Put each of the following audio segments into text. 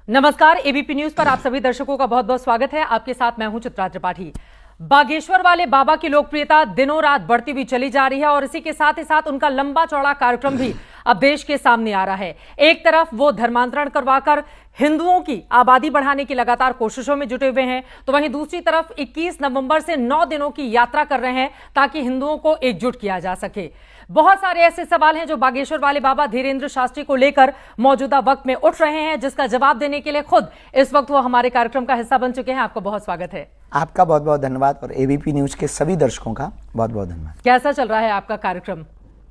नमस्कार, ABP news पर आप सभी दर्शकों का बहुत बहुत स्वागत है। आपके साथ मैं हूं चित्रा त्रिपाठी। बागेश्वर वाले बाबा की लोकप्रियता दिनों रात बढ़ती हुई चली जा रही है और इसी के साथ ही साथ उनका लंबा चौड़ा कार्यक्रम भी अब देश के सामने आ रहा है। एक तरफ वो धर्मांतरण करवाकर हिंदुओं की आबादी बढ़ाने की लगातार कोशिशों में जुटे हुए हैं, तो वहीं दूसरी तरफ 21 नवंबर से 9 दिनों की यात्रा कर रहे हैं ताकि हिंदुओं को एकजुट किया जा सके। बहुत सारे ऐसे सवाल हैं जो बागेश्वर वाले बाबा धीरेन्द्र शास्त्री को लेकर मौजूदा वक्त में उठ रहे हैं, जिसका जवाब देने के लिए खुद इस वक्त वो हमारे कार्यक्रम का हिस्सा बन चुके हैं। आपका बहुत स्वागत है। आपका बहुत बहुत धन्यवाद और एबीपी न्यूज के सभी दर्शकों का बहुत बहुत धन्यवाद। कैसा चल रहा है आपका कार्यक्रम?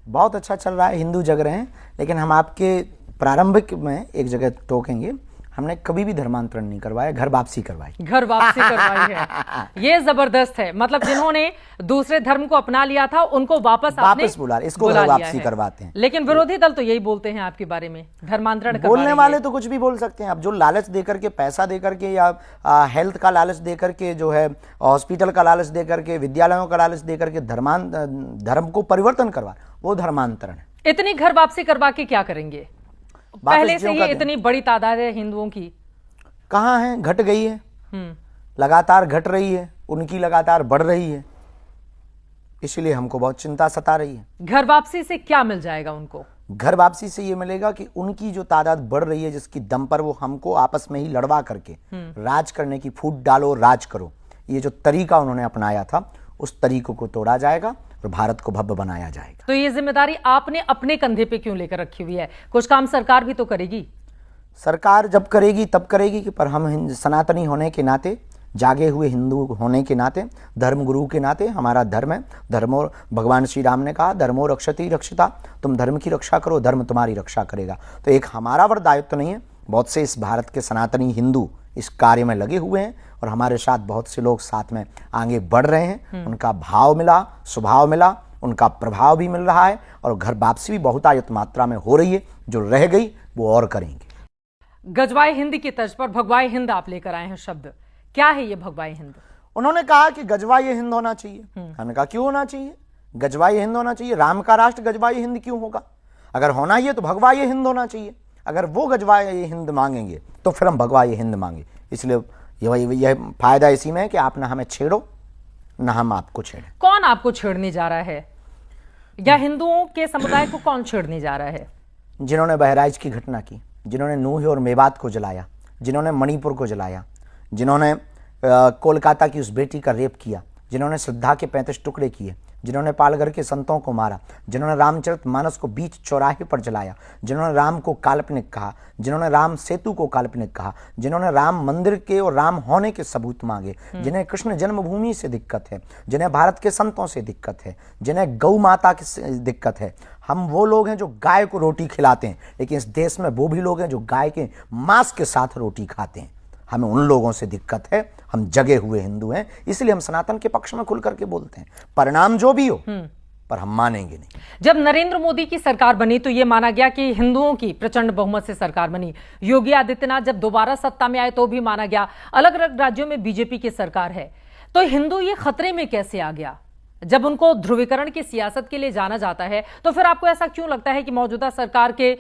बहुत अच्छा चल रहा है। हिंदू जग रहे हैं, लेकिन हम आपके प्रारंभिक में एक जगह टोकेंगे, हमने कभी भी धर्मांतरण नहीं करवाया, घर वापसी करवाई। घर वापसी करवाई है, ये जबरदस्त है। मतलब जिन्होंने दूसरे धर्म को अपना लिया था उनको वापस बुला, इसको घर वापसी करवाते हैं। लेकिन विरोधी दल तो यही बोलते हैं आपके बारे में, धर्मांतरण बोलने वाले तो कुछ भी बोल सकते हैं। अब जो लालच देकर के, पैसा देकर के, या हेल्थ का लालच देकर के, जो है हॉस्पिटल का लालच देकर के, विद्यालयों का लालच देकर के धर्म को परिवर्तन करवा, वो धर्मांतरण है। इतनी घर वापसी करवा के क्या करेंगे? पहले से ही इतनी बड़ी तादाद है हिंदुओं की, कहाँ है? घट गई है, लगातार घट रही है, उनकी लगातार बढ़ रही है, इसलिए हमको बहुत चिंता सता रही है। घर वापसी से क्या मिल जाएगा उनको? घर वापसी से ये मिलेगा कि उनकी जो तादाद बढ़ रही है, जिसकी दम पर वो हमको आपस में ही लड़वा करके राज करने की, फूट डालो राज करो, ये जो तरीका उन्होंने अपनाया था, उस तरीकों को तोड़ा जाएगा और भारत को भव्य बनाया जाएगा। तो ये जिम्मेदारी आपने अपने कंधे पे क्यों लेकर रखी हुई है? कुछ काम सरकार भी तो करेगी। सरकार जब करेगी तब करेगी कि, पर हम सनातनी होने के नाते, जागे हुए हिंदू होने के नाते, धर्म गुरु के नाते, हमारा धर्म है, धर्मो, भगवान श्री राम ने कहा धर्मो रक्षति रक्षिता, तुम धर्म की रक्षा करो, धर्म तुम्हारी रक्षा करेगा। तो एक हमारा वर्ग दायित्व तो नहीं है, बहुत से इस भारत के सनातनी हिंदू इस कार्य में लगे हुए हैं और हमारे साथ बहुत से लोग साथ में आगे बढ़ रहे हैं। उनका भाव मिला, स्वभाव मिला, उनका प्रभाव भी मिल रहा है और घर वापसी भी बहुतायत मात्रा में हो रही है। जो रह गई वो और करेंगे। गजवाए हिंद की तर्ज पर भगवाए हिंद आप लेकर आए हैं शब्द, क्या है ये भगवाए हिंद? उन्होंने कहा कि गजवाए हिंद होना चाहिए। हमने कहा क्यों होना चाहिए? गजवाए हिंद होना चाहिए। राम का राष्ट्र गजवाए हिंद क्यों होगा? अगर होना ही है तो भगवाए हिंद होना चाहिए। अगर वो गजवाए हिंद मांगेंगे तो फिर हम भगवाए हिंद मांगे। इसलिए यह फायदा इसी में है कि आप ना हमें छेड़ो ना हम आपको छेड़े। कौन आपको छेड़ने जा रहा है, या हिंदुओं के समुदाय को कौन छेड़ने जा रहा है? जिन्होंने बहराइच की घटना की, जिन्होंने नूह और मेवात को जलाया, जिन्होंने मणिपुर को जलाया, जिन्होंने कोलकाता की उस बेटी का रेप किया, जिन्होंने श्रद्धा के 35 टुकड़े किए, जिन्होंने पालघर के संतों को मारा, जिन्होंने रामचरितमानस को बीच चौराहे पर जलाया, जिन्होंने राम को काल्पनिक कहा, जिन्होंने राम सेतु को काल्पनिक कहा, जिन्होंने राम मंदिर के और राम होने के सबूत मांगे, जिन्हें कृष्ण जन्मभूमि से दिक्कत है, जिन्हें भारत के संतों से दिक्कत है, जिन्हें गौ माता की दिक्कत है। हम वो लोग हैं जो गाय को रोटी खिलाते हैं, लेकिन इस देश में वो भी लोग हैं जो गाय के मांस के साथ रोटी खाते हैं। हमें उन लोगों से दिक्कत है। हम जगे हुए हिंदू हैं, इसलिए हम सनातन के पक्ष में खुल करके बोलते हैं, परिणाम जो भी हो, पर हम मानेंगे नहीं। जब नरेंद्र मोदी की सरकार बनी तो यह माना गया कि हिंदुओं की प्रचंड बहुमत से सरकार बनी। योगी आदित्यनाथ जब दोबारा सत्ता में आए तो भी माना गया अलग अलग राज्यों में बीजेपी की सरकार है। तो हिंदू ये खतरे में कैसे आ गया? जब उनको ध्रुवीकरण की सियासत के लिए जाना जाता है तो फिर आपको ऐसा क्यों लगता है कि मौजूदा सरकार के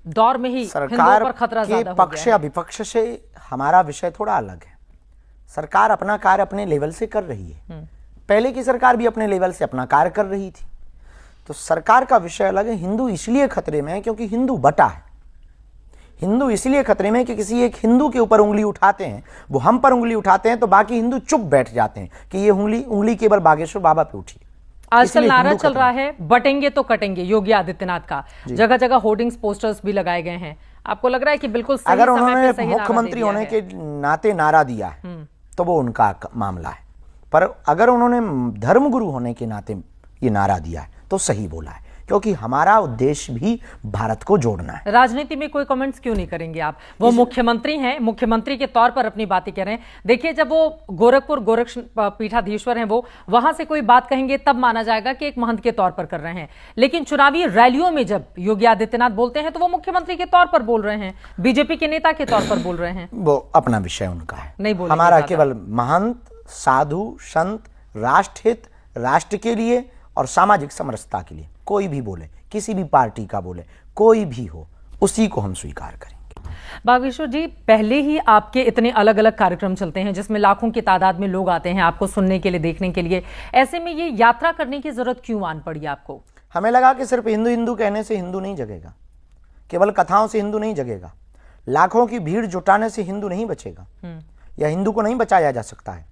दौर में ही सरकार पर खतरा ज्यादा हो के पक्ष या विपक्ष से हमारा विषय थोड़ा अलग है। सरकार अपना कार्य अपने लेवल से कर रही है, पहले की सरकार भी अपने लेवल से अपना कार्य कर रही थी, तो सरकार का विषय अलग है। हिंदू इसलिए खतरे में है क्योंकि हिंदू बटा है। हिंदू इसलिए खतरे में कि किसी एक हिंदू के ऊपर उंगली उठाते हैं, वो हम पर उंगली उठाते हैं तो बाकी हिंदू चुप बैठ जाते हैं कि ये उंगली केवल बागेश्वर बाबा पे उठी। आजकल नारा चल रहा है बटेंगे तो कटेंगे, योगी आदित्यनाथ का, जगह जगह होर्डिंग्स पोस्टर्स भी लगाए गए हैं। आपको लग रहा है कि बिल्कुल सही अगर समय उन्होंने पे सही मुख्यमंत्री होने के नाते नारा दिया है तो वो उनका मामला है, पर अगर उन्होंने धर्मगुरु होने के नाते ये नारा दिया है तो सही बोला है, क्योंकि हमारा उद्देश्य भी भारत को जोड़ना है। राजनीति में कोई कमेंट्स क्यों नहीं करेंगे आप? वो मुख्यमंत्री हैं, मुख्यमंत्री के तौर पर अपनी बातें कह रहे हैं। देखिए, जब वो गोरखपुर गोरक्ष पीठाधीश्वर हैं, वो वहां से कोई बात कहेंगे तब माना जाएगा कि एक महंत के तौर पर कर रहे हैं, लेकिन चुनावी रैलियों में जब योगी आदित्यनाथ बोलते हैं तो वो मुख्यमंत्री के तौर पर बोल रहे हैं, बीजेपी के नेता के तौर पर बोल रहे हैं। वो अपना विषय उनका है, नहीं बोल हमारा केवल महंत, साधु, संत, राष्ट्रहित, राष्ट्र के लिए और सामाजिक समरसता के लिए कोई भी बोले, किसी भी पार्टी का बोले, कोई भी हो, उसी को हम स्वीकार करेंगे। बागेश्वर जी, पहले ही आपके इतने अलग अलग कार्यक्रम चलते हैं जिसमें लाखों की तादाद में लोग आते हैं आपको सुनने के लिए, देखने के लिए। ऐसे में ये यात्रा करने की जरूरत क्यों आन पड़ी आपको? हमें लगा कि सिर्फ हिंदू हिंदू कहने से हिंदू नहीं जगेगा, केवल कथाओं से हिंदू नहीं जगेगा, लाखों की भीड़ जुटाने से हिंदू नहीं बचेगा, या हिंदू को नहीं बचाया जा सकता है।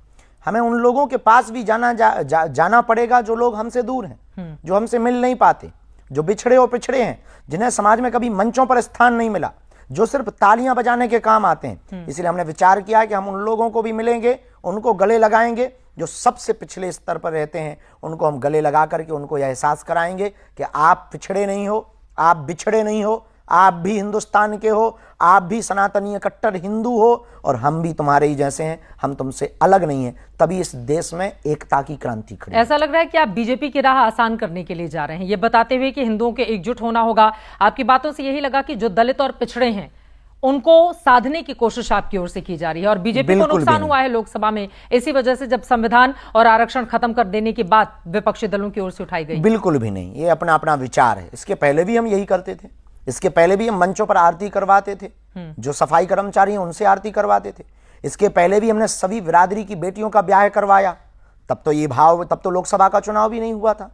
हमें उन लोगों के पास भी जाना पड़ेगा जो लोग हमसे दूर हैं, जो हमसे मिल नहीं पाते, जो बिछड़े और पिछड़े हैं, जिन्हें समाज में कभी मंचों पर स्थान नहीं मिला, जो सिर्फ तालियां बजाने के काम आते हैं। इसलिए हमने विचार किया कि हम उन लोगों को भी मिलेंगे, उनको गले लगाएंगे, जो सबसे पिछले स्तर पर रहते हैं उनको हम गले लगा करके उनको यह एहसास कराएंगे कि आप पिछड़े नहीं हो, आप बिछड़े नहीं हो, आप भी हिंदुस्तान के हो, आप भी सनातनीय कट्टर हिंदू हो और हम भी तुम्हारे ही जैसे हैं, हम तुमसे अलग नहीं हैं। तभी इस देश में एकता की क्रांति खड़ी। ऐसा लग रहा है कि आप बीजेपी की राह आसान करने के लिए जा रहे हैं, ये बताते हुए कि हिंदुओं के एकजुट होना होगा। आपकी बातों से यही लगा कि जो दलित और पिछड़े हैं उनको साधने की कोशिश आपकी ओर से की जा रही है, और बीजेपी को नुकसान हुआ है लोकसभा में इसी वजह से, जब संविधान और आरक्षण खत्म कर देने की बात विपक्षी दलों की ओर से उठाई गई। बिल्कुल भी नहीं, ये अपना अपना विचार है। इसके पहले भी हम यही करते थे, इसके पहले भी हम मंचों पर आरती करवाते थे, जो सफाई कर्मचारी हैं उनसे आरती करवाते थे। इसके पहले भी हमने सभी बिरादरी की बेटियों का ब्याह करवाया। तब तो लोकसभा का चुनाव भी नहीं हुआ था,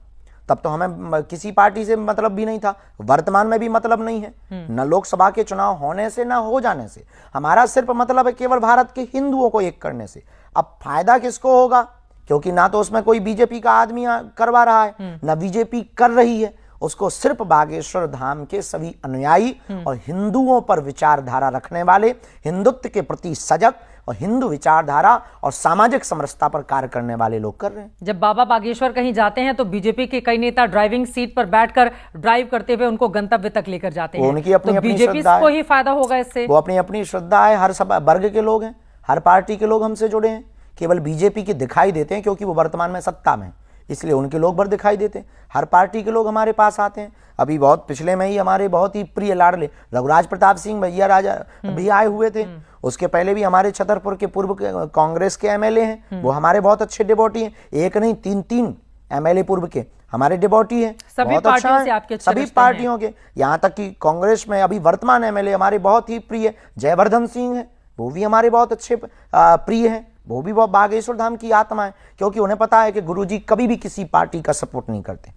तब तो हमें किसी पार्टी से मतलब भी नहीं था, वर्तमान में भी मतलब नहीं है, न लोकसभा के चुनाव होने से न हो जाने से। हमारा सिर्फ मतलब है केवल भारत के हिंदुओं को एक करने से। अब फायदा किसको होगा, क्योंकि ना तो उसमें कोई बीजेपी का आदमी करवा रहा है, ना बीजेपी कर रही है। उसको सिर्फ बागेश्वर धाम के सभी अनुयायी और हिंदुओं पर विचारधारा रखने वाले, हिंदुत्व के प्रति सजग और हिंदू विचारधारा और सामाजिक समरसता पर कार्य करने वाले लोग कर रहे हैं। जब बाबा बागेश्वर कहीं जाते हैं तो बीजेपी के कई नेता ड्राइविंग सीट पर बैठकर ड्राइव करते हुए उनको गंतव्य तक लेकर जाते हैं। उनकी अपनी तो बीजेपी को ही फायदा होगा इससे। वो अपनी अपनी श्रद्धा है, हर सब वर्ग के लोग हैं, हर पार्टी के लोग हमसे जुड़े हैं। केवल बीजेपी के दिखाई देते हैं क्योंकि वो वर्तमान में सत्ता में, इसलिए उनके लोग भर दिखाई देते हैं। हर पार्टी के लोग हमारे पास आते हैं। अभी बहुत पिछले में ही हमारे बहुत ही प्रिय लाडले रघुराज प्रताप सिंह भैया राजा भी आए हुए थे। उसके पहले भी हमारे छतरपुर के पूर्व कांग्रेस के एमएलए हैं, वो हमारे बहुत अच्छे डिवोटी हैं। एक नहीं, तीन एमएलए पूर्व के हमारे डिवोटी हैं, बहुत अच्छा है, सभी पार्टियों के। यहाँ तक कि कांग्रेस में अभी वर्तमान एमएलए हमारे बहुत ही प्रिय जयवर्धन सिंह है, वो भी हमारे बहुत अच्छे प्रिय हैं। वो भी बहुत बागेश्वर धाम की आत्मा है, क्योंकि उन्हें पता है कि गुरुजी कभी भी किसी पार्टी का सपोर्ट नहीं करते।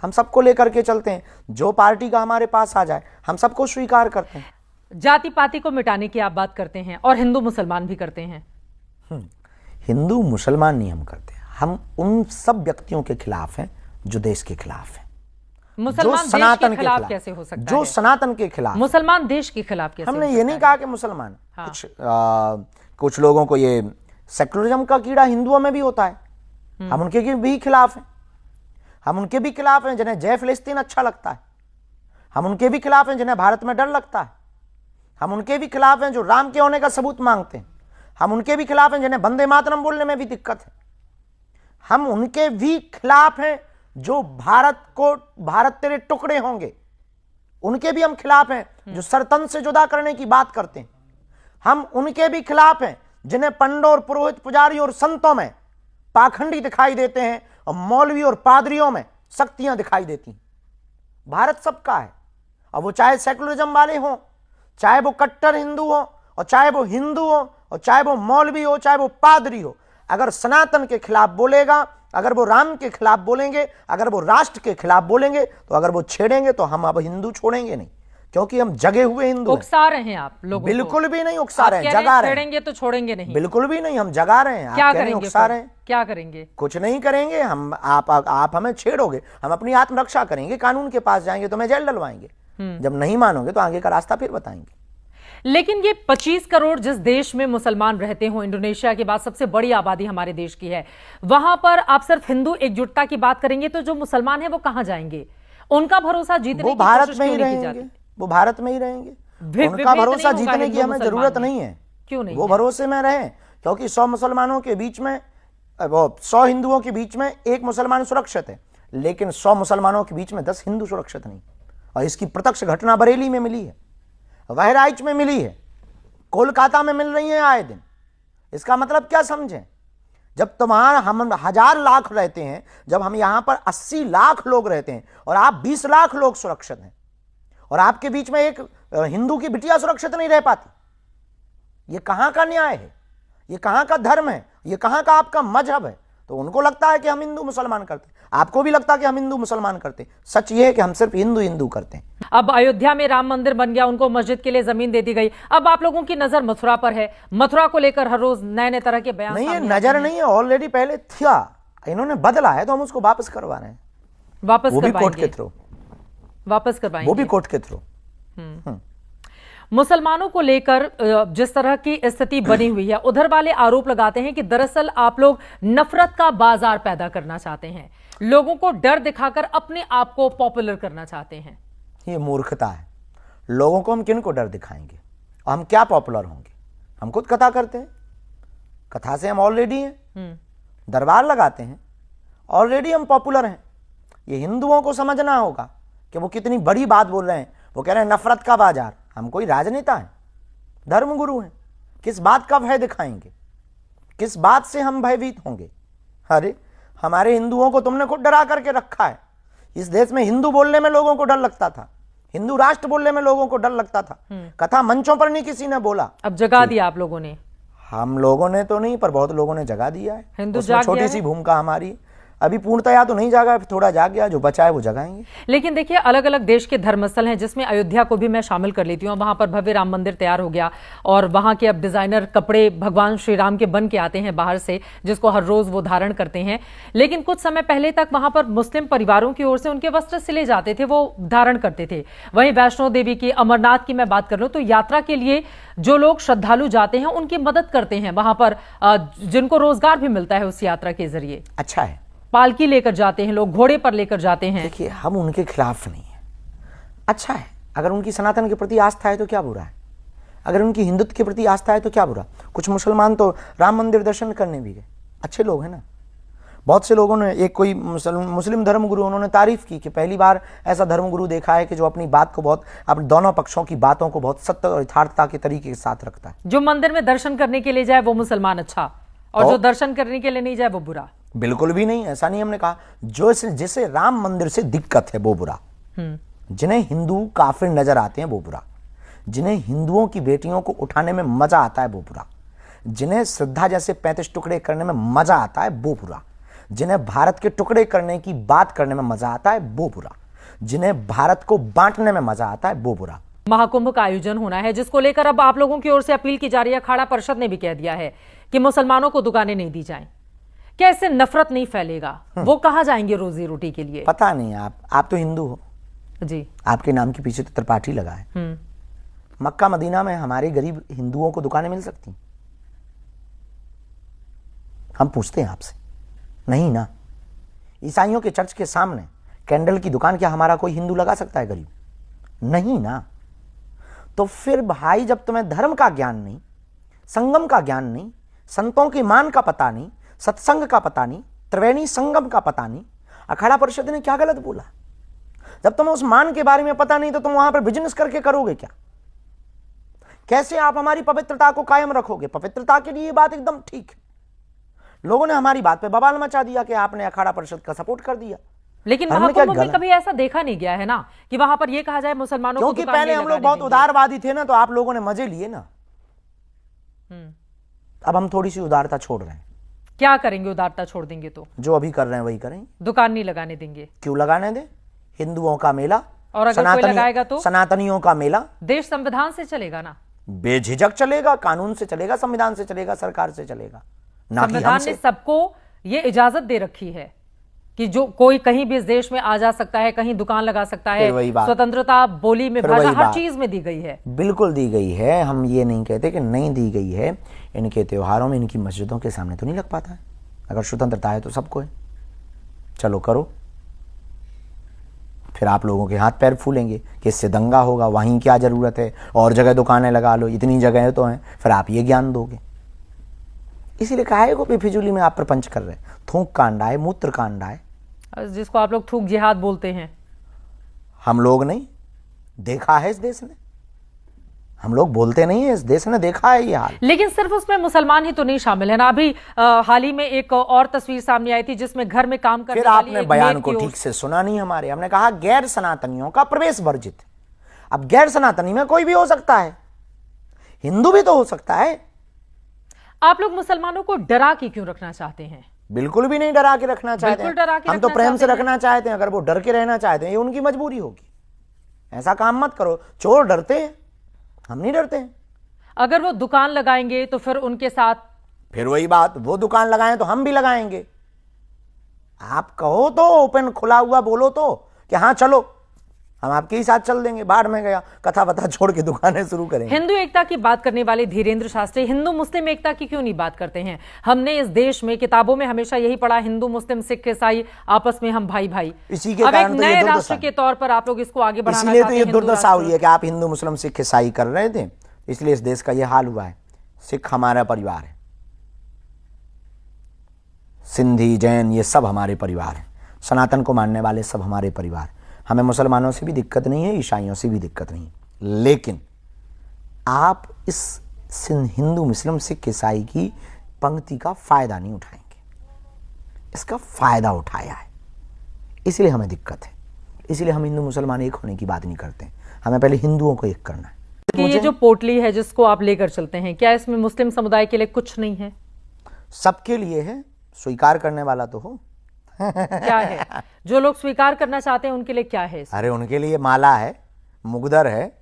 हम सबको लेकर के चलते हैं, जो पार्टी का हमारे पास आ जाए हम सबको स्वीकार करते हैं। जाति पाति को मिटाने की आप बात करते हैं और हिंदू मुसलमान भी करते हैं। हिंदू मुसलमान नहीं हम करते, हम उन सब व्यक्तियों के खिलाफ हैं जो देश के खिलाफ हैं। मुसलमान सनातन के खिलाफ कैसे हो सकता है? जो सनातन के खिलाफ, मुसलमान देश के खिलाफ कैसे? हमने ये नहीं कहा कि मुसलमान, कुछ लोगों को ये सेकुलरिज्म का कीड़ा हिंदुओं में भी होता है, हम उनके भी खिलाफ हैं। हम उनके भी खिलाफ हैं जिन्हें जय फिलिस्तीन अच्छा लगता है, हम उनके भी खिलाफ हैं जिन्हें भारत में डर लगता है, हम उनके भी खिलाफ हैं जो राम के होने का सबूत मांगते हैं, हम उनके भी खिलाफ हैं जिन्हें वंदे मातरम बोलने में भी दिक्कत है, हम उनके भी खिलाफ हैं जो भारत तेरे टुकड़े होंगे, उनके भी हम खिलाफ हैं जो सरतन से जुदा करने की बात करते हैं, हम उनके भी खिलाफ हैं जिन्हें पंडों और पुरोहित पुजारी और संतों में पाखंडी दिखाई देते हैं और मौलवी और पादरियों में शक्तियां दिखाई देती हैं। भारत सबका है, अब वो चाहे सेकुलरिज्म वाले हों, चाहे वो कट्टर हिंदू हो, और चाहे वो हिंदू हो, और चाहे वो मौलवी हो, चाहे वो पादरी हो। अगर सनातन के खिलाफ बोलेगा, अगर वो राम के खिलाफ बोलेंगे, अगर वो राष्ट्र के खिलाफ बोलेंगे, तो अगर वो छेड़ेंगे तो हम अब हिंदू छोड़ेंगे नहीं, क्योंकि हम जगे हुए हिंदू। उकसा रहे हैं आप लोगों को? बिल्कुल भी नहीं उकसा रहे हैं, जगा रहे हैं। छेड़ेंगे तो छोड़ेंगे नहीं? बिल्कुल भी नहीं, हम जगा रहे हैं। क्या करेंगे? उकसा रहे हैं? क्या करेंगे? कुछ नहीं करेंगे हम। आप हमें छेड़ोगे, हम अपनी आत्मरक्षा करेंगे, कानून के पास जाएंगे, तुम्हें जेल डलवाएंगे। जब नहीं मानोगे तो आगे का रास्ता फिर बताएंगे। लेकिन ये 25 करोड़ जिस देश में मुसलमान रहते हो, इंडोनेशिया के बाद सबसे बड़ी आबादी हमारे देश की है, वहां पर आप सिर्फ हिंदू एकजुटता की बात करेंगे तो जो मुसलमान है वो कहां जाएंगे? उनका भरोसा जीतने की कोशिश क्यों नहीं की जाती? वो भारत में ही रहेंगे। उनका भरोसा जीतने की हमें जरूरत नहीं है। क्यों नहीं? वो भरोसे में रहे, क्योंकि 100 मुसलमानों के बीच में, 100 हिंदुओं के बीच में 1 मुसलमान सुरक्षित है, लेकिन 100 मुसलमानों के बीच में 10 हिंदू सुरक्षित नहीं। और इसकी प्रत्यक्ष घटना बरेली में मिली है, बहराइच में मिली है, कोलकाता में मिल रही है आए दिन। इसका मतलब क्या समझें? जब तुम्हारा हम 1000 लाख रहते हैं, जब हम यहां पर 80 लाख लोग रहते हैं और आप 20 लाख लोग सुरक्षित हैं, और आपके बीच में एक हिंदू की बिटिया सुरक्षित नहीं रह पाती। ये कहां का न्याय है? ये कहां का धर्म है? ये कहां का आपका मजहब है? तो उनको लगता है कि हम हिंदू मुसलमान करते, आपको भी लगता है कि हम हिंदू मुसलमान करते। सच ये है कि हम सिर्फ हिंदू हिंदू करते हैं। अब अयोध्या में राम मंदिर बन गया, उनको मस्जिद के लिए जमीन दे दी गई। अब आप लोगों की नजर मथुरा पर है। मथुरा को लेकर हर रोज नए नए तरह के बयान नहीं, ये सामने आते नजर हैं। नहीं है, ऑलरेडी पहले था, इन्होंने बदला है तो हम उसको वापस करवा रहे हैं। वापस वो भी कोर्ट करवाएंगे, के थ्रू, वापस करवाएंगे, वो भी कोर्ट के थ्रू। मुसलमानों को लेकर जिस तरह की स्थिति बनी हुई है, उधर वाले आरोप लगाते हैं कि दरअसल आप लोग नफरत का बाजार पैदा करना चाहते हैं, लोगों को डर दिखाकर अपने आप को पॉपुलर करना चाहते हैं। ये मूर्खता है। लोगों को हम किन को डर दिखाएंगे और हम क्या पॉपुलर होंगे? हम खुद कथा करते हैं, कथा से हम ऑलरेडी हैं, दरबार लगाते हैं, ऑलरेडी हम पॉपुलर हैं। ये हिंदुओं को समझना होगा कि वो कितनी बड़ी बात बोल रहे हैं। वो कह रहे हैं नफरत का बाजार। हम कोई राजनेता हैं, धर्मगुरु हैं, किस बात का भय दिखाएंगे? किस बात से हम भयभीत होंगे? अरे हमारे हिंदुओं को तुमने खुद डरा करके रखा है। इस देश में हिंदू बोलने में लोगों को डर लगता था, हिंदू राष्ट्र बोलने में लोगों को डर लगता था। कथा मंचों पर नहीं किसी ने बोला। अब जगा दिया आप लोगों ने। हम लोगों ने तो नहीं, पर बहुत लोगों ने जगा दिया है। हिंदू उसमें जाग छोटी गया सी है। भूमिका हमारी। अभी पूर्णतया तो नहीं जागा, थोड़ा जाग गया, जो बचा है वो जगाएंगे। लेकिन देखिए, अलग अलग देश के धर्मस्थल हैं, जिसमें अयोध्या को भी मैं शामिल कर लेती हूँ। वहां पर भव्य राम मंदिर तैयार हो गया और वहां के अब डिजाइनर कपड़े भगवान श्री राम के बन के आते हैं बाहर से, जिसको हर रोज वो धारण करते हैं। लेकिन कुछ समय पहले तक वहां पर मुस्लिम परिवारों की ओर से उनके वस्त्र सिले जाते थे, वो धारण करते थे। वहीं वैष्णो देवी की, अमरनाथ की मैं बात कर लूं तो यात्रा के लिए जो लोग श्रद्धालु जाते हैं उनकी मदद करते हैं वहां पर, जिनको रोजगार भी मिलता है उस यात्रा के जरिए। अच्छा है, पालकी लेकर जाते हैं लोग, घोड़े पर लेकर जाते हैं। देखिए हम उनके खिलाफ नहीं है, अच्छा है। अगर उनकी सनातन के प्रति आस्था है तो क्या बुरा है? अगर उनकी हिंदुत्व के प्रति आस्था है तो क्या बुरा? कुछ मुसलमान तो राम मंदिर दर्शन करने भी गए, अच्छे लोग हैं ना। बहुत से लोगों ने, एक कोई मुस्लिम धर्मगुरु, उन्होंने तारीफ की कि पहली बार ऐसा धर्मगुरु देखा है कि जो अपनी बात को बहुत, अपने दोनों पक्षों की बातों को बहुत सत्य और यथार्थता के तरीके के साथ रखता है। जो मंदिर में दर्शन करने के लिए जाए वो मुसलमान अच्छा, और जो दर्शन करने के लिए नहीं जाए वो बुरा। बिल्कुल भी नहीं, ऐसा नहीं हमने कहा। जो जिसे राम मंदिर से दिक्कत है वो बुरा, जिन्हें हिंदू काफिर नजर आते हैं वो बुरा, जिन्हें हिंदुओं की बेटियों को उठाने में मजा आता है वो बुरा, जिन्हें श्रद्धा जैसे 35 टुकड़े करने में मजा आता है वो बुरा, जिन्हें भारत के टुकड़े करने की बात करने में मजा आता है वो बुरा, जिन्हें भारत को बांटने में मजा आता है वो बुरा। महाकुंभ का आयोजन होना है, जिसको लेकर अब आप लोगों की ओर से अपील की जा रही है। अखाड़ा परिषद ने भी कह दिया है कि मुसलमानों को दुकानें नहीं दी जाएं। क्या इससे नफरत नहीं फैलेगा? वो कहां जाएंगे रोजी रोटी के लिए? पता नहीं। आप तो हिंदू हो जी, आपके नाम के पीछे तो त्रिपाठी लगा है। मक्का मदीना में हमारे गरीब हिंदुओं को दुकानें मिल सकती? हम पूछते हैं आपसे, नहीं ना। ईसाइयों के चर्च के सामने कैंडल की दुकान क्या हमारा कोई हिंदू लगा सकता है गरीब? नहीं ना। तो फिर भाई, जब तुम्हें धर्म का ज्ञान नहीं, संगम का ज्ञान नहीं, संतों के मान का पता नहीं, सत्संग का पता नहीं, त्रिवेणी संगम का पता नहीं, अखाड़ा परिषद ने क्या गलत बोला? जब तुम्हें उस मान के बारे में पता नहीं तो तुम वहां पर बिजनेस करके करोगे क्या? कैसे आप हमारी पवित्रता को कायम रखोगे? पवित्रता के लिए ये बात एकदम ठीक है। लोगों ने हमारी बात पे बवाल मचा दिया कि आपने अखाड़ा परिषद का सपोर्ट कर दिया। लेकिन महाकुंभ में कभी ऐसा देखा नहीं गया है ना कि वहां पर यह कहा जाए मुसलमानों को क्योंकि पहले हम लोग बहुत उदारवादी थे ना, तो आप लोगों ने मजे लिए ना। अब हम थोड़ी सी उदारता छोड़ रहे हैं। क्या करेंगे? उदारता छोड़ देंगे तो जो अभी कर रहे हैं वही करेंगे। दुकान नहीं लगाने देंगे। क्यों लगाने दें? हिंदुओं का मेला, और अगर कोई लगाएगा तो सनातनियों का मेला। देश संविधान से चलेगा ना, बेझिझक चलेगा, कानून से चलेगा, संविधान से चलेगा, सरकार से चलेगा ना। संविधान ने सबको ये इजाजत दे रखी है कि जो कोई कहीं भी इस देश में आ जा सकता है, कहीं दुकान लगा सकता है। स्वतंत्रता, बोली में, भाषा, हर चीज में दी गई है। बिल्कुल दी गई है। हम ये नहीं कहते कि नहीं दी गई है। इनके त्योहारों में, इनकी मस्जिदों के सामने तो नहीं लग पाता है। अगर स्वतंत्रता है तो सबको है, चलो करो। फिर आप लोगों के हाथ पैर फूलेंगे कि इससे दंगा होगा, वहीं क्या जरूरत है, और जगह दुकानें लगा लो, इतनी जगह तो हैं। फिर आप ये ज्ञान दोगे। इसीलिए काहे को बेफिजूली में आप प्रपंच कर रहे हैं। थूक कांडा है, मूत्र कांडा है, जिसको आप लोग थूक जिहाद बोलते हैं। हम लोग नहीं देखा है, इस देश ने, हम लोग बोलते नहीं है, इस देश ने देखा है ये हाल। लेकिन सिर्फ उसमें मुसलमान ही तो नहीं शामिल है ना। अभी हाल ही में एक और तस्वीर सामने आई थी जिसमें घर में काम करने फिर आपने बयान को ठीक से सुना नहीं हमारे। हमने कहा गैर सनातनियों का प्रवेश वर्जित। अब गैर सनातनी में कोई भी हो सकता है, हिंदू भी तो हो सकता है। आप लोग मुसलमानों को डरा के क्यों रखना चाहते हैं? बिल्कुल भी नहीं डरा के रखना चाहते बिल्कुल डरा हैं, के हम तो रखना प्रेम से चाहते हैं। रखना चाहते हैं। अगर वो डर के रहना चाहते हैं, ये उनकी मजबूरी होगी। ऐसा काम मत करो। चोर डरते हैं, हम नहीं डरते हैं। अगर वो दुकान लगाएंगे तो फिर उनके साथ, फिर वही बात, वो दुकान लगाएं तो हम भी लगाएंगे। आप कहो तो ओपन खुला हुआ बोलो तो कि हाँ चलो, हम आपके ही साथ चल देंगे। बाढ़ में गया, कथा वथा छोड़ के दुकानें शुरू करेंगे। हिंदू एकता की बात करने वाले धीरेंद्र शास्त्री हिंदू मुस्लिम एकता की क्यों नहीं बात करते हैं? हमने इस देश में किताबों में हमेशा यही पढ़ा, हिंदू मुस्लिम सिख ईसाई आपस में हम भाई भाई। इसी के अब एक कारण तो ये नए दुर्दशा राष्ट्र के तौर पर आप लोग इसको आगे बढ़ाना इसलिए तो चाहते ये हैं, दुर्दशा हिंदू हुई है कि आप हिंदू मुस्लिम सिख ईसाई कर रहे थे, इसलिए इस देश का ये हाल हुआ है। सिख हमारा परिवार है, सिंधी जैन ये सब हमारे परिवार हैं, सनातन को मानने वाले सब हमारे परिवार। हमें मुसलमानों से भी दिक्कत नहीं है, ईसाइयों से भी दिक्कत नहीं है। लेकिन आप इस हिंदू मुस्लिम सिख ईसाई की पंक्ति का फायदा नहीं उठाएंगे। इसका फायदा उठाया है, इसलिए हमें दिक्कत है। इसलिए हम हिंदू मुसलमान एक होने की बात नहीं करते हैं। हमें पहले हिंदुओं को एक करना है। कि ये जो पोटली है जिसको आप लेकर चलते हैं, क्या इसमें मुस्लिम समुदाय के लिए कुछ नहीं है? सबके लिए है, स्वीकार करने वाला तो हो। क्या है जो लोग स्वीकार करना चाहते हैं उनके लिए क्या है? अरे उनके लिए माला है, मुगदर है,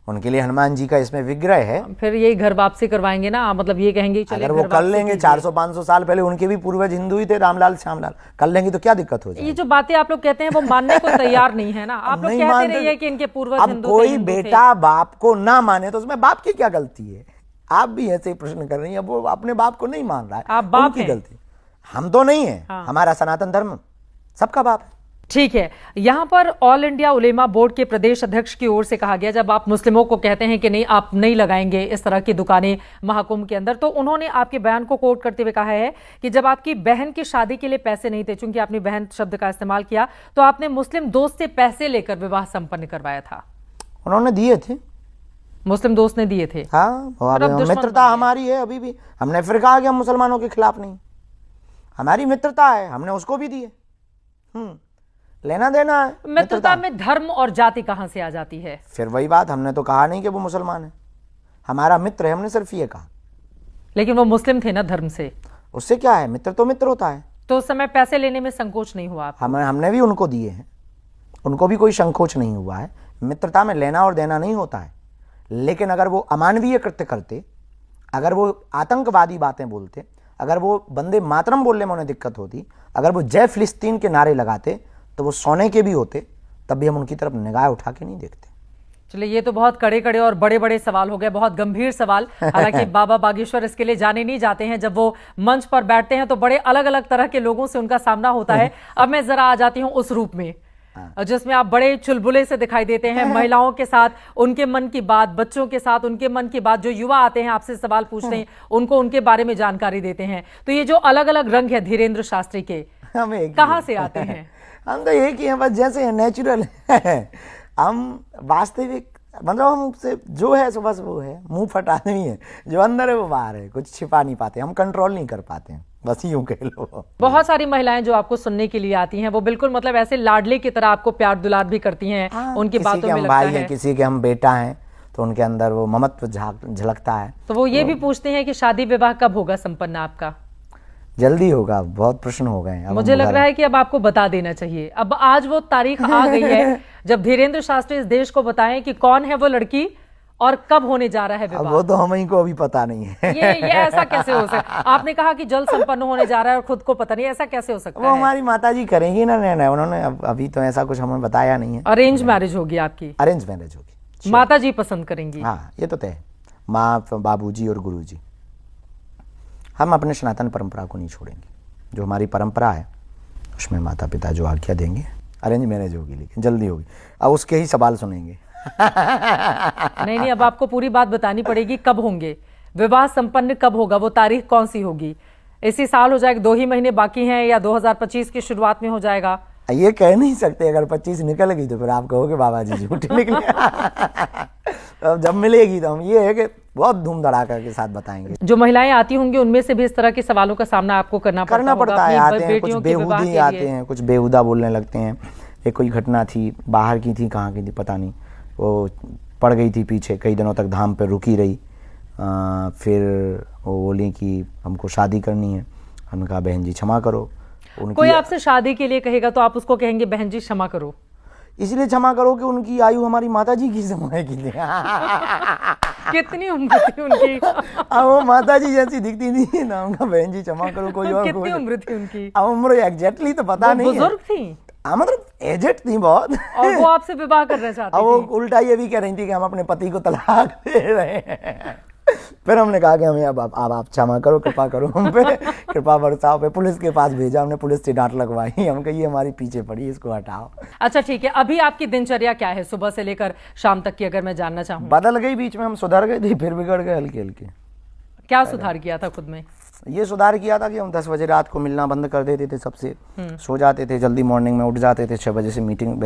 उनके लिए हनुमान जी का इसमें विग्रह है। फिर यही घर वापसी करवाएंगे ना, मतलब ये कहेंगे चलिए अगर वो घर कर वापसी लेंगे, कीजिए। 400-500 साल पहले उनके भी पूर्वज हिंदू ही थे, रामलाल श्यामलाल, कर लेंगे तो क्या दिक्कत हो ये जाएगी? जो बातें आप लोग कहते हैं वो मानने को तैयार नहीं है ना। आप लोग नहीं कहते मानते। रहिए कि इनके पूर्वज अब हिंदू थे, कोई हिंदू थे। बेटा बाप को ना माने तो उसमें बाप की क्या गलती है? आप भी ऐसे ही प्रश्न कर रही हैं। वो अपने बाप को नहीं मान रहा है, आप बाप उनकी हैं। गलती। हम तो नहीं है, हाँ। हमारा सनातन धर्म सबका बाप है। ठीक है, यहां पर ऑल इंडिया उलेमा बोर्ड के प्रदेश अध्यक्ष की ओर से कहा गया, जब आप मुस्लिमों को कहते हैं कि नहीं आप नहीं लगाएंगे इस तरह की दुकानें महाकुंभ के अंदर, तो उन्होंने आपके बयान को कोट करते हुए कहा है कि जब आपकी बहन की शादी के लिए पैसे नहीं थे, चूंकि आपने बहन शब्द का इस्तेमाल किया, तो आपने मुस्लिम दोस्त से पैसे लेकर विवाह संपन्न करवाया था। उन्होंने दिए थे, मुस्लिम दोस्त ने दिए थे। हाँ, पर अब दुश्मन मित्रता बन गए। हमारी है अभी भी। हमने फिर कहा कि हम मुसलमानों के खिलाफ नहीं, हमारी मित्रता है, हमने उसको भी दिए। लेना देना है मित्रता में धर्म और जाति कहां से आ जाती है? फिर वही बात, हमने तो कहा नहीं कि वो मुसलमान है, हमारा मित्र है, हमने सिर्फ ये कहा। लेकिन वो मुस्लिम थे ना धर्म से, उससे क्या है, मित्र तो मित्र होता है। तो उस समय पैसे लेने में संकोच नहीं हुआ आपको? हमने भी उनको दिए हैं, उनको भी कोई संकोच नहीं हुआ है। मित्रता में लेना और देना नहीं होता है। लेकिन अगर वो अमानवीय कृत्य करते, अगर वो आतंकवादी बातें बोलते, अगर वो वंदे मातरम बोलने में उन्हें दिक्कत होती, अगर वो जय फिलिस्तीन के नारे लगाते, तो वो सोने के भी होते, तब भी हम उनकी तरफ निगाह उठा के नहीं देखते। चलिए, ये तो बहुत कड़े कड़े और बड़े बड़े सवाल हो गए, बहुत गंभीर सवाल। हालांकि बाबा बागेश्वर इसके लिए जाने नहीं जाते हैं। जब वो मंच पर बैठते हैं तो बड़े अलग अलग तरह के लोगों से उनका सामना होता है। अब मैं जरा आ जाती हूँ उस रूप में जिसमें आप बड़े चुलबुले से दिखाई देते हैं, महिलाओं के साथ उनके मन की बात, बच्चों के साथ उनके मन की बात, जो युवा आते हैं आपसे सवाल पूछते हैं उनको उनके बारे में जानकारी देते हैं। तो ये जो अलग अलग रंग है धीरेंद्र शास्त्री के, कहाँ से आते हैं? हम तो एक ही हैं, बस जैसे है, नेचुरल है। हम वास्तविक, मतलब हमसे जो है सो बस वो है, मुंह फटा नहीं है, जो अंदर है वो बाहर है, कुछ छिपा नहीं पाते, हम कंट्रोल नहीं कर पाते हैं, बस यूं कह लो। बहुत सारी महिलाएं जो आपको सुनने के लिए आती हैं वो बिल्कुल मतलब ऐसे लाडले की तरह आपको प्यार दुलार भी करती हैं। उनकी बातों में हम लगता भाई है, हैं, किसी के हम बेटा हैं, तो उनके अंदर वो ममत्व झलकता है। तो वो ये भी पूछते हैं कि शादी विवाह कब होगा संपन्न आपका? जल्दी होगा, बहुत प्रश्न हो गए हैं। मुझे लग रहा है कि अब आपको बता देना चाहिए। अब आज वो तारीख आ गई है जब धीरेंद्र शास्त्री इस देश को बताएं कि कौन है वो लड़की और कब होने जा रहा है अब विवाह। वो तो हमें को अभी पता नहीं है। ये ऐसा कैसे हो सकता? आपने कहा कि जल्द संपन्न होने जा रहा है और खुद को पता नहीं, ऐसा कैसे हो सकता वो है? हमारी माता जी करेंगी ना निर्णय, उन्होंने अभी तो ऐसा कुछ हमें बताया नहीं है। अरेंज मैरिज होगी आपकी? अरेंज मैरिज होगी, माता जी पसंद करेंगी? हाँ, ये तो तय है, माँ, बाबूजी और गुरुजी। हम अपने सनातन परंपरा को नहीं छोड़ेंगे, जो हमारी परंपरा है उसमें माता पिता जो आज्ञा देंगे। अरेंज मैरिज होगी, लेकिन जल्दी होगी। अब उसके ही सवाल सुनेंगे। नहीं, अब आपको पूरी बात बतानी पड़ेगी। कब होंगे विवाह संपन्न, कब होगा, वो तारीख कौन सी होगी? इसी साल हो जाएगा, 2 ही महीने बाकी हैं, या 2025 की शुरुआत में हो जाएगा? ये कह नहीं सकते। अगर 25 निकल गई तो फिर आप कहोगे बाबा जी झूठी निकली। अब जब मिलेगी तो हम ये है कि बहुत धूम धड़ाका के साथ बताएंगे। जो महिलाएं आती होंगी उनमें से भी इस तरह के सवालों का सामना आपको करना पड़ता है। आते अपनी हैं, कुछ बेटियों के विवाह बेहूदी के आते लिए। हैं, कुछ बेहुदा बोलने लगते हैं। एक कोई घटना थी, बाहर की थी, कहाँ की थी पता नहीं, वो पड़ गई थी पीछे, कई दिनों तक धाम पे रुकी रही। फिर वो बोली कि हमको शादी करनी है। हमने कहा बहन जी क्षमा करो। कोई आपसे शादी के लिए कहेगा तो आप उसको कहेंगे बहन जी क्षमा करो? इसलिए क्षमा करो कि उनकी आयु हमारी माता जी की समय की थी। कितनी उम्र थी उनकी? अब वो माता जी जैसी दिखती थी ना, उनका बहन जी क्षमा करो कोई और। कितनी उम्र थी उनकी? अब उम्र एग्जैक्टली तो पता नहीं है। बुजुर्ग थी? मतलब एजेड थी बहुत। और वो आपसे विवाह करना चाहती थी? वो उल्टा ये भी कह रही थी कि हम अपने पति को तलाक दे रहे हैं। फिर हमने कहा कि हमें अब आप क्षमा करो, कृपा करो हम पे, कृपा बरसाओ पे। पुलिस के पास भेजा हमने, पुलिस से डांट लगवाई। हम कही हमारी पीछे पड़ी, इसको हटाओ। अच्छा ठीक है, अभी आपकी दिनचर्या क्या है सुबह से लेकर शाम तक की, अगर मैं जानना चाहूँ? बदल गई, बीच में हम सुधर गए थे, फिर बिगड़ गए हल्के हल्के। क्या सुधार किया था खुद में? ये सुधार किया था कि हम 10 बजे रात को मिलना बंद कर देते थे सबसे, सो जाते थे, जल्दी मॉर्निंग में उठ जाते थे। 6 बजे से मीटिंग,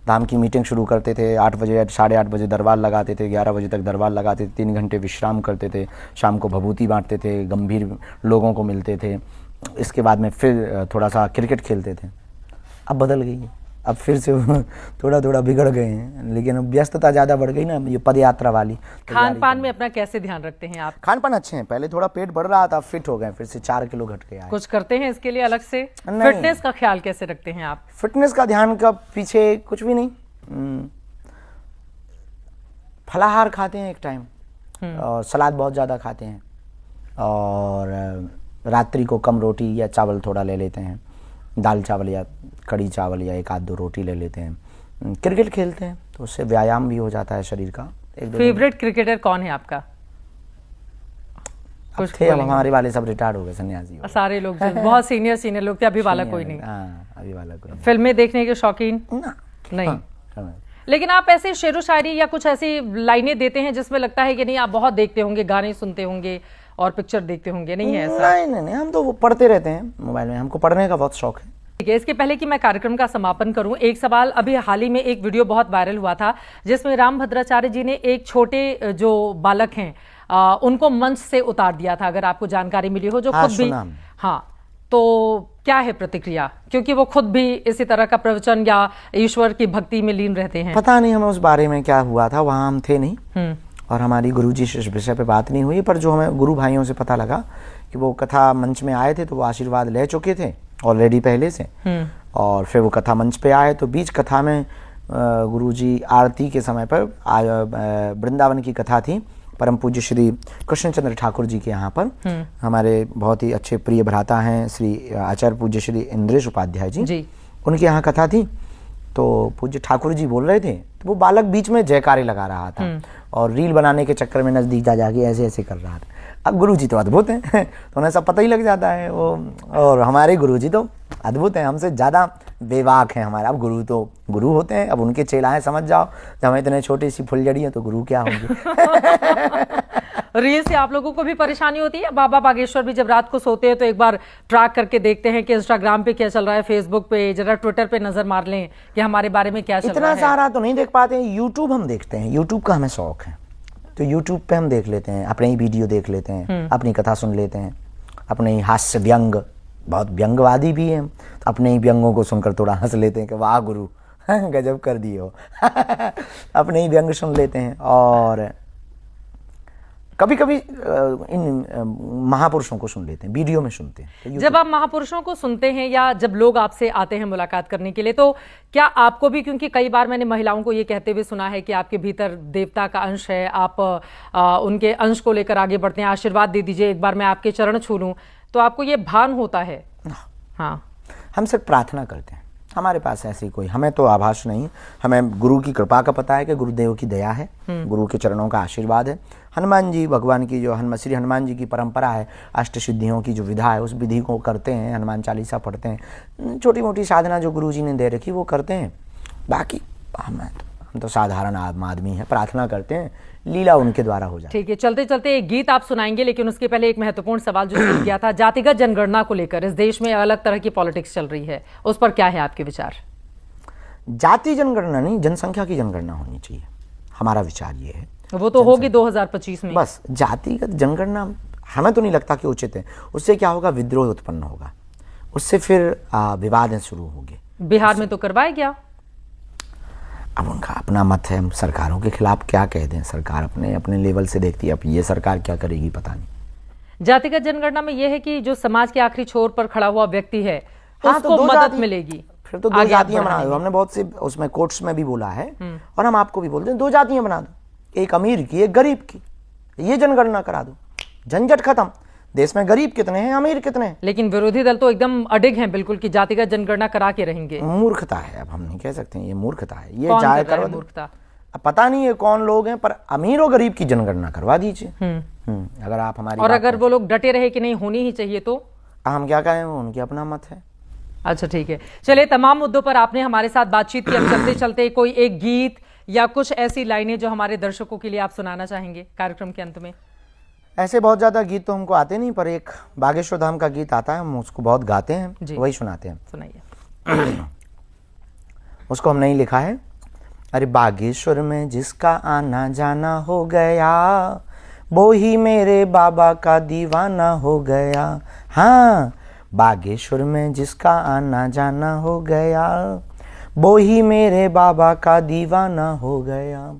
धाम की मीटिंग शुरू करते थे। 8 बजे 8:30 बजे दरबार लगाते थे, 11 बजे तक दरबार लगाते थे, 3 घंटे विश्राम करते थे, शाम को भभूति बांटते थे, गंभीर लोगों को मिलते थे। इसके बाद में फिर थोड़ा सा क्रिकेट खेलते थे। अब बदल गई है, अब फिर से थोड़ा थोड़ा बिगड़ गए हैं, लेकिन अब व्यस्तता ज़्यादा बढ़ गई ना, ये पद यात्रा वाली। खान पान में अपना कैसे ध्यान रखते हैं आप? खान पान अच्छे हैं, पहले थोड़ा पेट बढ़ रहा था, फिट हो गए, फिर से 4 किलो घट गया है। कुछ करते हैं इसके लिए अलग से? नहीं। फिटनेस का ख्याल कैसे रखते हैं आप? फिटनेस का ध्यान का पीछे कुछ भी नहीं, फलाहार खाते हैं एक टाइम, और सलाद बहुत ज़्यादा खाते हैं, और रात्रि को कम रोटी या चावल थोड़ा ले लेते हैं, दाल चावल या कड़ी चावल या 1-2 रोटी ले लेते हैं। क्रिकेट खेलते हैं तो उससे व्यायाम भी हो जाता है शरीर का। फेवरेट क्रिकेटर कौन है आपका? कुछ थे, अब हमारे वाले सब रिटायर्ड हो गए, सन्यासी हो गए। सारे लोग जो बहुत सीनियर लोग थे, अभी वाला कोई नहीं। अभी वाला कोई नहीं। फिल्में देखने के शौकीन? नहीं। लेकिन आप ऐसे शेरो शायरी या कुछ ऐसी लाइनें देते हैं जिसमें लगता है कि नहीं आप बहुत देखते होंगे, गाने सुनते होंगे और पिक्चर देखते होंगे, नहीं है ऐसा? नहीं, हम तो वो पढ़ते रहते हैं मोबाइल में, हमको पढ़ने का बहुत शौक है। ठीक है, इसके पहले कि मैं कार्यक्रम का समापन करूं, एक सवाल। अभी हाल ही में एक वीडियो बहुत वायरल हुआ था जिसमें रामभद्राचार्य जी ने एक छोटे जो बालक हैं उनको मंच से उतार दिया था, अगर आपको जानकारी मिली हो, जो खुद भी। हाँ, तो क्या है प्रतिक्रिया? क्योंकि वो खुद भी इसी तरह का प्रवचन या ईश्वर की भक्ति में लीन रहते हैं। पता नहीं हमें उस बारे में क्या हुआ था, वहाँ हम थे नहीं, और हमारी गुरुजी से इस विषय पे बात नहीं हुई। पर जो हमें गुरु भाइयों से पता लगा कि वो कथा मंच में आए थे तो वो आशीर्वाद ले चुके थे ऑलरेडी पहले से, और फिर वो कथा मंच पे आए तो बीच कथा में गुरुजी आरती के समय पर वृंदावन की कथा थी, परम पूज्य श्री कृष्णचंद्र ठाकुर जी के यहाँ पर, हमारे बहुत ही अच्छे प्रिय भ्राता हैं श्री आचार्य पूज्य श्री इंद्रेश उपाध्याय जी, उनके यहाँ कथा थी। तो पूज्य ठाकुर जी बोल रहे थे तो वो बालक बीच में जयकारे लगा रहा था और रील बनाने के चक्कर में नजदीक जा जाके ऐसे ऐसे कर रहा था। अब गुरुजी तो अद्भुत हैं तो उन्हें सब पता ही लग जाता है वो, और हमारे गुरुजी तो अद्भुत हैं, हमसे ज़्यादा बेवाक हैं हमारे। अब गुरु तो गुरु होते हैं, अब उनके चेलाएं समझ जाओ, जब हम इतने छोटी सी फुलझड़ी हैं तो गुरु क्या होंगे। रील से आप लोगों को भी परेशानी होती है? बाबा बागेश्वर भी जब रात को सोते हैं तो एक बार ट्रैक करके देखते हैं कि इंस्टाग्राम पे क्या चल रहा है, फेसबुक पे, जरा ट्विटर पे नजर मार लें कि हमारे बारे में क्या चल रहा है। इतना सारा तो नहीं देख पाते हैं, यूट्यूब हम देखते हैं, यूट्यूब का हमें शौक है तो यूट्यूब पे हम देख लेते हैं, अपने ही वीडियो देख लेते हैं, अपनी कथा सुन लेते हैं, अपने ही हास्य व्यंग, बहुत व्यंगवादी भी हैं, तो अपने ही व्यंगों को सुनकर थोड़ा हंस लेते हैं कि वाह गुरु गजब कर दिए हो। अपने ही व्यंग सुन लेते हैं, और कभी कभी इन महापुरुषों को सुन लेते हैं, वीडियो में सुनते हैं। जब आप महापुरुषों को सुनते हैं या जब लोग आपसे आते हैं मुलाकात करने के लिए, तो क्या आपको भी, क्योंकि कई बार मैंने महिलाओं को ये कहते हुए सुना है कि आपके भीतर देवता का अंश है, आप उनके अंश को लेकर आगे बढ़ते हैं, आशीर्वाद दे दीजिए, एक बार मैं आपके चरण छू लूं, तो आपको ये भान होता है? हाँ, हम सिर्फ प्रार्थना करते हैं, हमारे पास ऐसी कोई, हमें तो आभास नहीं, हमें गुरु की कृपा का पता है कि गुरुदेव की दया है, गुरु के चरणों का आशीर्वाद है। हनुमान जी भगवान की जो श्री हनुमान जी की परंपरा है, अष्ट सिद्धियों की जो विधा है, उस विधि को करते हैं, हनुमान चालीसा पढ़ते हैं, छोटी मोटी साधना जो गुरु जी ने दे रखी वो करते हैं। बाकी हम तो साधारण आदमी हैं, प्रार्थना करते हैं, लीला उनके द्वारा हो जाती है। ठीक है, चलते चलते एक गीत आप सुनाएंगे, लेकिन उसके पहले एक महत्वपूर्ण सवाल जो छूट गया था, जातिगत जनगणना को लेकर इस देश में अलग तरह की पॉलिटिक्स चल रही है, उस पर क्या है आपके विचार? जाति जनगणना नहीं, जनसंख्या की जनगणना होनी चाहिए, हमारा विचार ये है। वो तो होगी 2025 में। बस जातिगत जनगणना हमें तो नहीं लगता कि उचित है, उससे क्या होगा, विद्रोह उत्पन्न होगा, उससे फिर विवाद शुरू होंगे। बिहार में तो करवाया गया। अब उनका अपना मत है, हम सरकारों के खिलाफ क्या कह दें, सरकार अपने अपने लेवल से देखती है, अब ये सरकार क्या करेगी पता नहीं। जातिगत जनगणना में यह है कि जो समाज के आखिरी छोर पर खड़ा हुआ व्यक्ति है हाँ, उसको तो मदद मिलेगी। फिर तो 2 जातियां बना दो, हमने बहुत से उसमें कोर्ट्स में भी बोला है और हम आपको भी बोलते हैं 2 जातियां बना दो, एक अमीर की एक गरीब की, ये जनगणना करा दो, झंझट खत्म। देश में गरीब कितने हैं, अमीर कितने हैं। लेकिन विरोधी दल तो एकदम अडिग हैं बिल्कुल कि जातिगत जनगणना करा के रहेंगे। मूर्खता है, अब हम नहीं कह सकते हैं, ये मूर्खता है, ये कौन जाए कर रहा है करो मूर्खता? अब पता नहीं है कौन लोग हैं, पर अमीर और गरीब की जनगणना करवा दीजिए। अगर आप हमारी और अगर वो लोग डटे रहे कि नहीं होनी ही चाहिए तो हम क्या कहें, वो उनकी अपना मत है। अच्छा ठीक है, चलिए तमाम मुद्दों पर आपने हमारे साथ बातचीत की। अब चलते चलते कोई एक गीत या कुछ ऐसी लाइनें जो हमारे दर्शकों के लिए आप सुनाना चाहेंगे कार्यक्रम के अंत में? ऐसे बहुत ज्यादा गीत तो हमको आते नहीं, पर एक बागेश्वर धाम का गीत आता है, हम उसको बहुत गाते हैं, वही सुनाते हैं। सुनाइए। उसको हम नहीं लिखा है। अरे बागेश्वर में जिसका आना जाना हो गया, वो ही मेरे बाबा का दीवाना हो गया। हाँ, बागेश्वर में जिसका आना जाना हो गया, वो ही मेरे बाबा का दीवाना हो गया।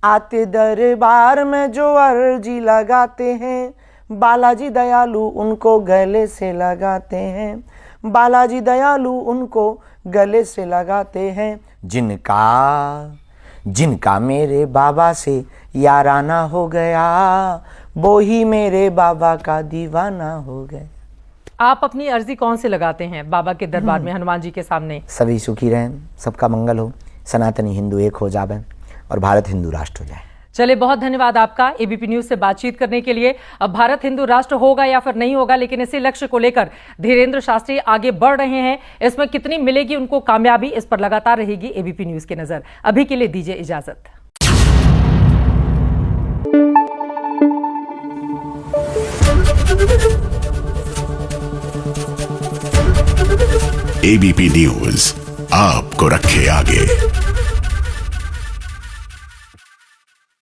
आते दरबार में जो अर्जी लगाते हैं, बालाजी दयालु उनको गले से लगाते हैं, बालाजी दयालु उनको गले से लगाते हैं। जिनका मेरे बाबा से याराना हो गया, वो ही मेरे बाबा का दीवाना हो गया। आप अपनी अर्जी कौन से लगाते हैं बाबा के दरबार में, हनुमान जी के सामने? सभी सुखी रहें, सबका मंगल हो, सनातनी हिंदू एक हो जावे और भारत हिंदू राष्ट्र हो जाए। चलिए, बहुत धन्यवाद आपका एबीपी न्यूज से बातचीत करने के लिए। अब भारत हिंदू राष्ट्र होगा या फिर नहीं होगा, लेकिन इसी लक्ष्य को लेकर धीरेन्द्र शास्त्री आगे बढ़ रहे हैं। इसमें कितनी मिलेगी उनको कामयाबी, इस पर लगातार रहेगी एबीपी न्यूज की नजर। अभी के लिए दीजिए इजाजत। एबीपी न्यूज आपको रखे आगे।